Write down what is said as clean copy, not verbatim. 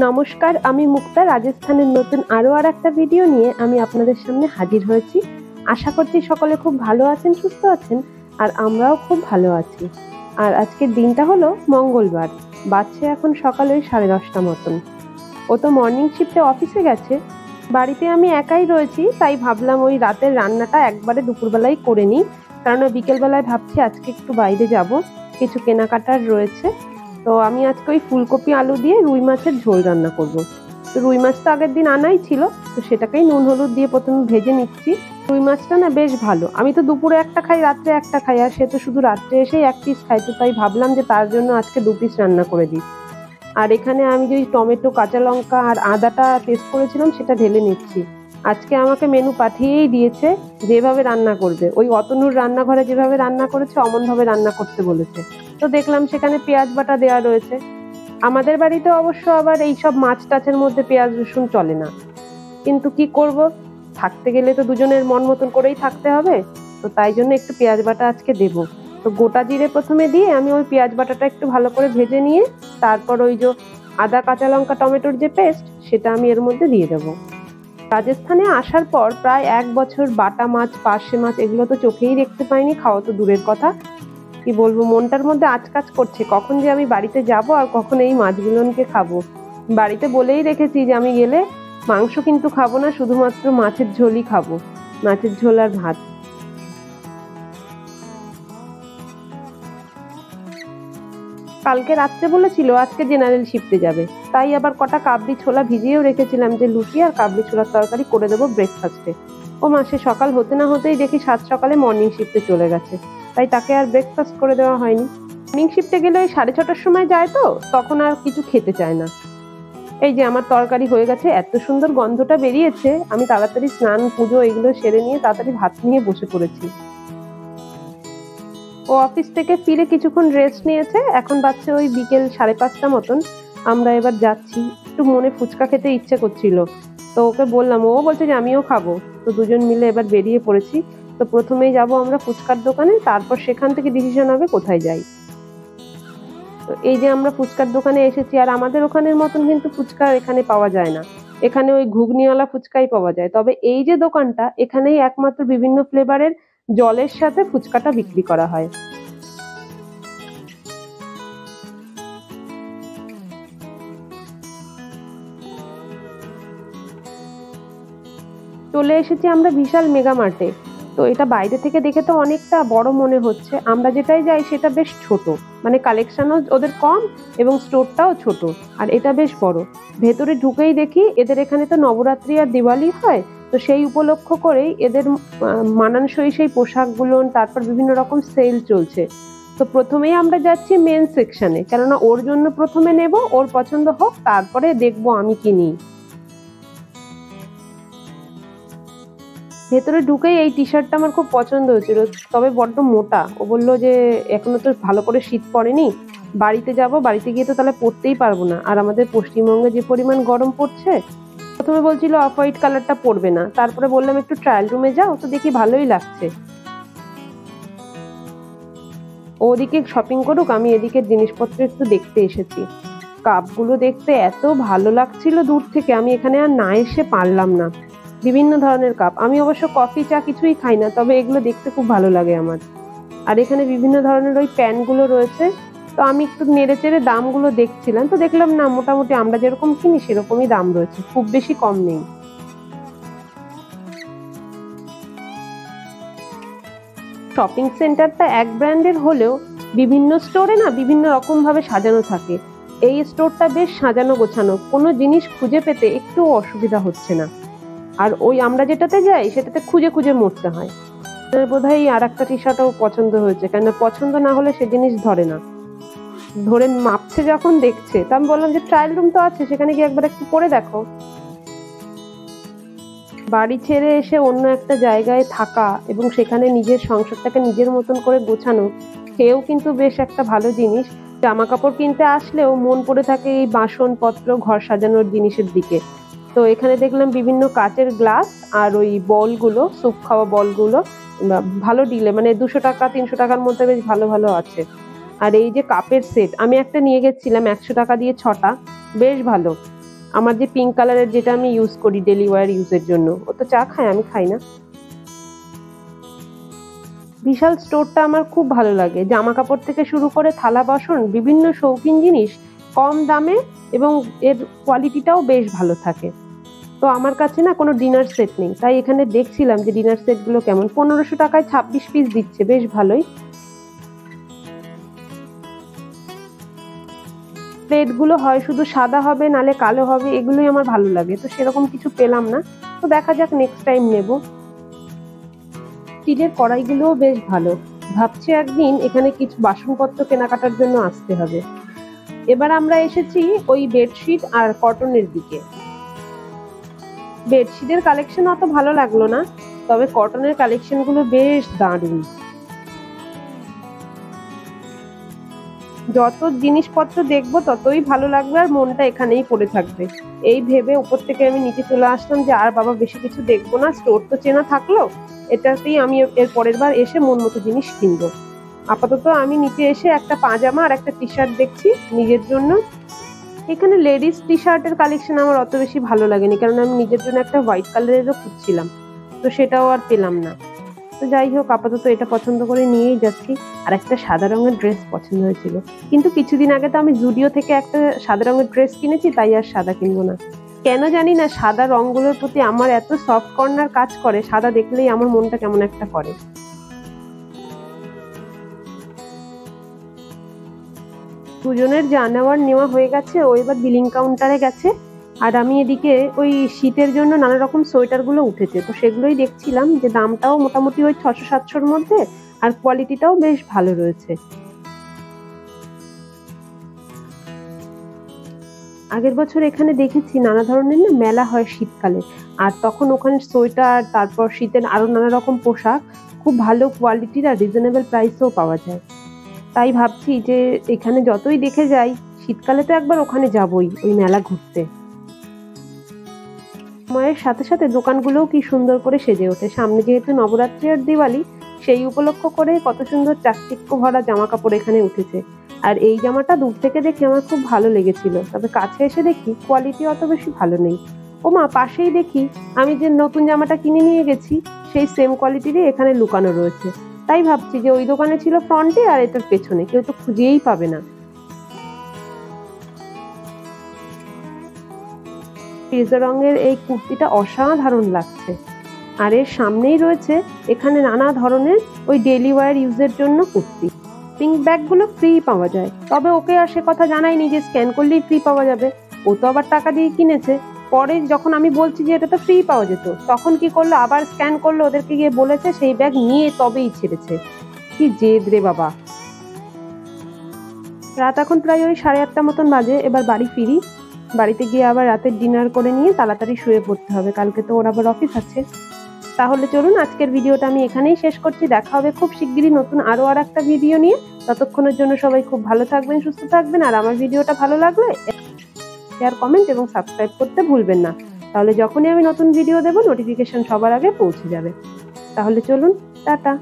নমস্কার, আমি মুক্তা। রাজস্থানের নতুন আরো একটা ভিডিও নিয়ে আমি আপনাদের সামনে হাজির হয়েছি। আশা করছি সকলে খুব ভালো আছেন, সুস্থ আছেন, আর আমরাও খুব ভালো আছি। আর আজকের দিনটা হলো মঙ্গলবার। বাজছে এখন সকাল ওই 10:30 মতন। ও তো মর্নিং শিফটে অফিসে গেছে। বাড়িতে আমি একাই রয়েছি, তাই ভাবলাম ওই রাতের রান্নাটা একবারে দুপুরবেলায় করে নিই, কারণ বিকেলবেলায় ভাবছি আজকে একটু বাইরে যাব, কিছু কেনাকাটার রয়েছে। তো আমি আজকে ওই ফুলকপি আলু দিয়ে রুই মাছের ঝোল রান্না করব। তো রুই মাছ তো আগের দিন আনাই ছিল, তো সেটাকেই নুন হলুদ দিয়ে প্রথমে ভেজে নিচ্ছি। রুই মাছটা না বেশ ভালো, আমি তো দুপুরে একটা খাই, রাত্রে একটা খাই, আর সে তো শুধু রাত্রে এসেই এক পিস খাই, তো তাই ভাবলাম যে তার জন্য আজকে 2 পিস রান্না করে দিই। আর এখানে আমি যে টমেটো, কাঁচা লঙ্কা আর আদাটা পেস্ট করেছিলাম সেটা ঢেলে নিচ্ছি। আজকে আমাকে মেনু পাঠিয়েই দিয়েছে যেভাবে রান্না করবে, ওই অতনুর রান্নাঘরে যেভাবে রান্না করেছে অমন ভাবে রান্না করতে বলেছে। তো দেখলাম সেখানে পেঁয়াজ বাটা দেওয়া রয়েছে। আমাদের বাড়িতে অবশ্য আবার এইসব মাছ টাছের মধ্যে পেঁয়াজ রসুন চলে না, কিন্তু কি করব, থাকতে গেলে তো দুজনের মন মতন করেই থাকতে হবে। তো তাই জন্য একটু পেঁয়াজ বাটা আজকে দেব। তো গোটা জিরে প্রথমে দিয়ে আমি ওই পেঁয়াজ বাটাটা একটু ভালো করে ভেজে নিয়ে তারপর ওই যে আদা, কাঁচা লঙ্কা, টমেটোর যে পেস্ট সেটা আমি এর মধ্যে দিয়ে দেবো। রাজস্থানে আসার পর প্রায় 1 বছর বাটা মাছ, পার্শে মাছ এগুলো তো চোখেই দেখতে পাইনি, খাওয়া তো দূরের কথা। কি বলবো, মনটার মধ্যে আচকাচ করছে কখন যে আমি বাড়িতে যাব আর কখন এই মাছগুলোকে খাবো। বাড়িতে বলেই রেখেছি যে আমি গেলে মাংস কিন্তু খাবো না, শুধুমাত্র মাছের ঝোলই খাবো, মাছের ঝোল আর ভাত। কালকে রাত্রে বলেছিল আজকে জেনারেল শিফটে যাবে, তাই আবার কটা কাবলি ছোলা ভিজিয়েও রেখেছিলাম যে লুচি আর কাবলি ছোলার তরকারি করে দেবো ব্রেকফাস্টে। ও মাসে সকাল হতে না হতেই দেখি 7 সকালে মর্নিং শিফটে চলে গেছে, তাই তাকে আর ব্রেকফাস্ট করে দেওয়া হয়নি। মর্নিং শিফটে গেলে ওই 6:30টার সময় যায়, তো তখন আর কিছু খেতে চায় না। এই যে আমার তরকারি হয়ে গেছে, এত সুন্দর গন্ধটা বেরিয়েছে, আমি তাড়াতাড়ি স্নান পুজো এগুলো সেরে নিয়ে তাড়াতাড়ি ভাত নিয়ে বসে পড়েছি। ও অফিস থেকে ফিরে কিছুক্ষণ রেস্ট নিয়েছে, এখন বাজছে ওই বিকেল 5:30 মতন। আমরা এবার যাচ্ছি, একটু মনে ফুচকা খেতে ইচ্ছে করছিল, তো ওকে বললাম, ও বলছে যে আমিও খাবো। তো দুজন মিলে এবার বেরিয়ে পড়েছি। তো প্রথমেই যাব আমরা ফুচকার দোকানে, তারপর সেখান থেকে ডিসিশন হবে কোথায় যাই। তো এই যে আমরা ফুচকার দোকানে এসেছি, আর আমাদের ওখানের মতন কিন্তু ফুচকা এখানে পাওয়া যায় না। এখানে ওই ঘুগনিওয়ালা ফুচকাই পাওয়া যায়, তবে এই যে দোকানটা, এখানেই একমাত্র বিভিন্ন ফ্লেভারের জলের সাথে ফুচকাটা বিক্রি করা হয়। চলে এসেছি আমরা বিশাল মেগা মার্টে। তো এটা বাইরে থেকে দেখে তো অনেকটা বড় মনে হচ্ছে, আমরা যেটাই যাই সেটা বেশ ছোট, মানে কালেকশনও ওদের কম এবং স্টোরটাও ছোট, আর এটা বেশ বড়। ভেতরে ঢুকেই দেখি এদের এখানে তো নবরাত্রি আর দিওয়ালি হয়, তো সেই উপলক্ষ করেই এদের মানানসই সেই পোশাকগুলো, তারপর বিভিন্ন রকম সেল চলছে। তো প্রথমেই আমরা যাচ্ছি মেন সেকশনে, কেননা ওর জন্য প্রথমে নেব, ওর পছন্দ হোক তারপরে দেখবো আমি কি নিই। ভেতরে ঢুকেই এই টি শার্টটা আমার খুব পছন্দ হয়েছিল, তবে বড্ড মোটা। ও বললো যে এখনো তো ভালো করে শীত পড়েনি, বাড়িতে যাব, বাড়িতে গিয়ে তো তাহলে পরতেই পারবো না, আর আমাদের পশ্চিমবঙ্গে যে পরিমাণ গরম পড়ছে। প্রথমে বলছিল অফ হোয়াইট কালারটা পরবে না, তারপরে বললাম একটু ট্রায়াল রুমে যাও, তো দেখি ভালোই লাগছে। ও ওদিকে শপিং করুক, আমি এদিকে জিনিসপত্র একটু দেখতে এসেছি। কাপগুলো দেখতে এত ভালো লাগছিল দূর থেকে, আমি এখানে আর না এসে পারলাম না। বিভিন্ন ধরনের কাপ, আমি অবশ্য কফি চা কিছুই খাই না, তবে এগুলো দেখতে খুব ভালো লাগে আমার। আর এখানে বিভিন্ন ধরনের ওই প্যানগুলো রয়েছে, তো আমি একটু নেড়ে চেড়ে দামগুলো দেখছিলাম, তো দেখলাম না মোটামুটি আমরা যেরকম কিনি সেরকমই দাম রয়েছে, খুব বেশি কম নেই। শপিং সেন্টারটা এক ব্র্যান্ডের হলেও বিভিন্ন স্টোরে না বিভিন্ন রকম ভাবে সাজানো থাকে। এই স্টোরটা বেশ সাজানো গোছানো, কোনো জিনিস খুঁজে পেতে একটু অসুবিধা হচ্ছে না। আর ওই আমরা যেটাতে যাই সেটাতে খুঁজে খুঁজে মরতে হয়। বোধহয় আর একটা টি শার্টও পছন্দ হয়েছে, কেন পছন্দ না হলে সে জিনিস ধরে না, ধরে মাপছে যখন দেখছে। তা আমি বললাম যে ট্রায়াল রুম তো আছে, সেখানে গিয়ে একবার একটু পরে দেখো। বাড়ি ছেড়ে এসে অন্য একটা জায়গায় থাকা এবং সেখানে নিজের সংসারটাকে নিজের মতন করে গোছানো, সেও কিন্তু বেশ একটা ভালো জিনিস। জামা কাপড় কিনতে আসলেও মন পড়ে থাকে এই বাসনপত্র, ঘর সাজানোর জিনিসের দিকে। তো এখানে দেখলাম বিভিন্ন কাচের গ্লাস আর ওই বলগুলো, স্যুপ খাওয়া বলগুলো ভালো ডিলে, মানে 200 টাকা 300 টাকার মধ্যে বেশ ভালো ভালো আছে। আর এই যে কাপের সেট আমি একটা নিয়ে গেছিলাম 100 টাকা দিয়ে 6টা, বেশ ভালো। আমার যে পিঙ্ক কালারের যেটা আমি ইউজ করি ডেলি ওয়্যার ইউজের জন্য। ও তো চা খায়, আমি খাই না। বিশাল স্টোরটা আমার খুব ভালো লাগে। জামা কাপড় থেকে শুরু করে থালা বাসন, বিভিন্ন শৌখিন জিনিস কম দামে এবং এর কোয়ালিটিটাও বেশ ভালো থাকে। তো আমার কাছে না কোনো ডিনার সেট নেই, তাই এখানে দেখছিলাম যে ডিনার সেটগুলো কেমন। 1500 টাকায় 26 পিস দিচ্ছে, বেশ ভালোই। প্লেটগুলো হয় শুধু সাদা হবে নালে কালো হবে, এগুলোই আমার ভালো লাগে। তো সেরকম কিছু পেলাম না, তো দেখা যাক নেক্সট টাইম নেব। স্টিলের কড়াইগুলোও বেশ ভালো। ভাবছি একদিন এখানে কিছু বাসনপত্র কেনাকাটার জন্য আসতে হবে। এবার আমরা এসেছি ওই বেডশিট আর কটনের দিকে। বেডশিটের কালেকশন অত ভালো লাগলো না, তবে কটনের কালেকশন গুলো বেশ দারুণ। যত জিনিসপত্র দেখবো ততই ভালো লাগবে আর মনটা এখানেই পড়ে থাকবে। এই ভেবে উপর থেকে আমি নিচে চলে আসলাম যে আর বাবা বেশি কিছু দেখবো না, স্টোর তো চেনা থাকলো, এটাতেই আমি এর পরের বার এসে মন মতো জিনিস কিনবো। আপাতত আমি নিচে এসে একটা পাজামা আর একটা টি শার্ট দেখছি নিজের জন্য। এখানে লেডিস টি শার্টের কালেকশন আমার অত বেশি ভালো লাগেনি, কারণ আমি নিজের জন্য একটা হোয়াইট কালারেরও খুঁজছিলাম, তো সেটাও আর পেলাম না। তো যাই হোক, আপাতত এটা পছন্দ করে নিয়েই যাচ্ছি। আর একটা সাদা রঙের ড্রেস পছন্দ হয়েছিল, কিন্তু কিছুদিন আগে তো আমি জুডিও থেকে একটা সাদা রঙের ড্রেস কিনেছি, তাই আর সাদা কিনবো না। কেন জানি না সাদা রঙগুলোর প্রতি আমার এত সফট কর্নার কাজ করে, সাদা দেখলেই আমার মনটা কেমন একটা করে। দুজনের যা নেওয়া হয়ে গেছে, ও এবার বিলিং কাউন্টারে গেছে, আর আমি এদিকে ওই শীতের জন্য নানা রকম সোয়েটার গুলো উঠেছে, তো সেগুলোই দেখছিলাম যে দামটাও মোটামুটি ওই 600-700-র মধ্যে, আর কোয়ালিটিটাও বেশ ভালো রয়েছে। আগের বছর এখানে দেখেছি নানা ধরনের না মেলা হয় শীতকালে, আর তখন ওখানে সোয়েটার, তারপর শীতের আরো নানা রকম পোশাক খুব ভালো কোয়ালিটির আর রিজনেবল প্রাইসেও পাওয়া যায়। তাই ভাবছি যে এখানে যতই দেখে যাই, শীতকালে তো একবার ওখানে যাবই ওই মেলা ঘুরতে। সময়ের সাথে সাথে দোকানগুলোও কি সুন্দর করে সেজে ওঠে। সামনে যেহেতু নবরাত্রি আর দিওয়ালি, সেই উপলক্ষ করে কত সুন্দর চাকচিক্য ভরা জামা কাপড় এখানে উঠেছে। আর এই জামাটা দূর থেকে দেখে আমার খুব ভালো লেগেছিল, তবে কাছে এসে দেখি কোয়ালিটি অত বেশি ভালো নেই। ও মা, পাশেই দেখি আমি যে নতুন জামাটা কিনে নিয়ে গেছি, সেই সেম কোয়ালিটিরই এখানে লুকানো রয়েছে। তাই ভাবছি যে ওই দোকানে ছিল ফ্রন্টে আর এটার পেছনে, কেউ তো খুঁজেই পাবে না। ফিরোজা রঙের এই কুর্তিটা অসাধারণ লাগছে। আর এর সামনেই রয়েছে এখানে নানা ধরনের ওই ডেইলি ওয়্যার ইউজের জন্য কুর্তি। পিঙ্ক ব্যাগগুলো ফ্রি পাওয়া যায়, তবে ওকে আর সে কথা জানাইনি যে স্ক্যান করলেই ফ্রি পাওয়া যাবে। ও তো আবার টাকা দিয়ে কিনেছে। পরে যখন আমি বলছি যে এটা তো ফ্রি পাওয়া যেত, তখন কি করলো, আবার স্ক্যান করলো, ওদেরকে গিয়ে বলেছে সেই ব্যাগ নিয়ে তবেই ছেড়েছে। কি জেদ রে বাবা। রাত এখন প্রায় ওই 8:30 মতন বাজে। এবার বাড়ি ফিরি। বাড়িতে গিয়ে আবার রাতের ডিনার করে নিয়ে তাড়াতাড়ি শুয়ে পড়তে হবে, কালকে তো ওর আবার অফিস আছে। তাহলে চলুন আজকের ভিডিওটা আমি এখানেই শেষ করছি। দেখা হবে খুব শিগগিরই নতুন আরো আর একটা ভিডিও নিয়ে। ততক্ষণের জন্য সবাই খুব ভালো থাকবেন, সুস্থ থাকবেন। আর আমার ভিডিওটা ভালো লাগলে শেয়ার, কমেন্ট এবং সাবস্ক্রাইব করতে ভুলবেন না, তাহলে যখনই আমি নতুন ভিডিও দেব নোটিফিকেশন সবার আগে পৌঁছে যাবে। তাহলে চলুন, টাটা।